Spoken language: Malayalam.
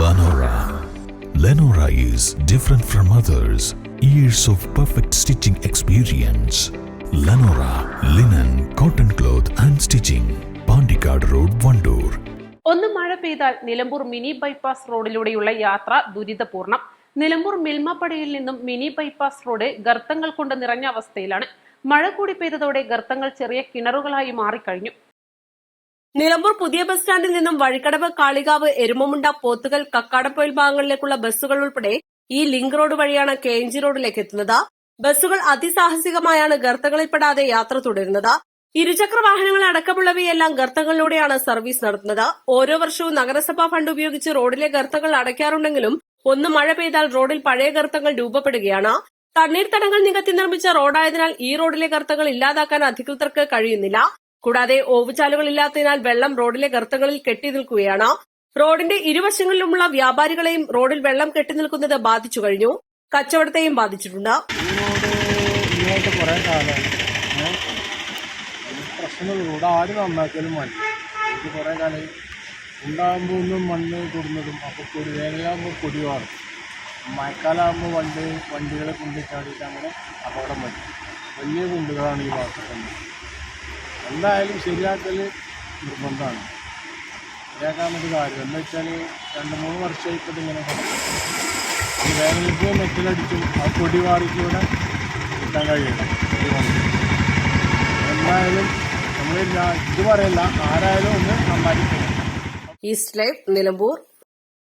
Lenora. Lenora is different from others. Years of perfect stitching experience. Lenora linen, cotton cloth and stitching. Pandikad Road, Vandoor. ഒന്ന് മഴ പെയ്താൽ നിലമ്പൂർ മിനി ബൈപ്പാസ് റോഡിലൂടെയുള്ള യാത്ര ദുരിതപൂർണം. നിലമ്പൂർ മിൽമപ്പടിയിൽ നിന്നും മിനി ബൈപ്പാസ് റോഡ് ഗർത്തങ്ങൾ കൊണ്ട് നിറഞ്ഞ അവസ്ഥയിലാണ്. മഴ കൂടി പെയ്തതോടെ ഗർത്തങ്ങൾ ചെറിയ കിണറുകളായി മാറിക്കഴിഞ്ഞു. നിലമ്പൂർ പുതിയ ബസ് സ്റ്റാൻഡിൽ നിന്നും വഴിക്കടവ്, കാളികാവ്, എരുമമുണ്ട, പോത്തുകൽ, കക്കാടപ്പൊയിൽ ഭാഗങ്ങളിലേക്കുള്ള ബസ്സുകൾ ഉൾപ്പെടെ ഈ ലിങ്ക് റോഡ് വഴിയാണ് KNG റോഡിലേക്ക് എത്തുന്നത്. ബസ്സുകൾ അതിസാഹസികമായാണ് ഗർത്തങ്ങളിൽപ്പെടാതെ യാത്ര തുടരുന്നത്. ഇരുചക്ര വാഹനങ്ങൾ അടക്കമുള്ളവയെല്ലാം ഗർത്തങ്ങളിലൂടെയാണ് സർവീസ് നടത്തുന്നത്. ഓരോ വർഷവും നഗരസഭാ ഫണ്ട് ഉപയോഗിച്ച് റോഡിലെ ഗർത്തങ്ങൾ അടയ്ക്കാറുണ്ടെങ്കിലും ഒന്ന് മഴ പെയ്താൽ റോഡിൽ പഴയ ഗർത്തങ്ങൾ രൂപപ്പെടുകയാണ്. തണ്ണീർത്തടങ്ങൾ നികത്തി നിർമ്മിച്ച റോഡായതിനാൽ ഈ റോഡിലെ ഗർത്തങ്ങൾ ഇല്ലാതാക്കാൻ അധികൃതർക്ക് കഴിയുന്നില്ല. കൂടാതെ ഓവുചാലുകൾ ഇല്ലാത്തതിനാൽ വെള്ളം റോഡിലെ ഗർത്തങ്ങളിൽ കെട്ടി നിൽക്കുകയാണ്. റോഡിന്റെ ഇരുവശങ്ങളിലുമുള്ള വ്യാപാരികളെയും റോഡിൽ വെള്ളം കെട്ടി നിൽക്കുന്നത് ബാധിച്ചു കഴിഞ്ഞു. കച്ചവടത്തെയും ബാധിച്ചിട്ടുണ്ട്. പ്രശ്നങ്ങൾ ആരും നന്നാക്കലും മതി. ഇത് കുറേ കാലം ഉണ്ടാകുമ്പോൾ ഒന്നും മണ്ണ് കൊടുന്നതും അപ്പോൾ പൊടി, വേനലാകുമ്പോൾ പൊടി മാറും, മഴക്കാലമാകുമ്പോൾ വണ്ടികളെ കൊണ്ടിട്ടാടിയിട്ട് അങ്ങനെ അപകടം പറ്റും. വലിയ കുണ്ടുകളാണ് ഈ ഭാഗത്തുണ്ട്. എന്തായാലും ശരിയാക്കൽ നിർബന്ധമാണ്. ശരിയാക്കാൻ വേണ്ടി കാര്യം എന്താ വെച്ചാൽ 2-3 വർഷമായിപ്പോൾ ഇങ്ങനെ വേനലിക്ക് മെറ്റലടിച്ചും ആ പൊടി വാറിക്കൂടെ കിട്ടാൻ കഴിയില്ല. എന്തായാലും നമ്മൾ ഇത് പറയല്ല, ആരായാലും ഒന്ന് നന്നായിരിക്കും. East live, Nilambur.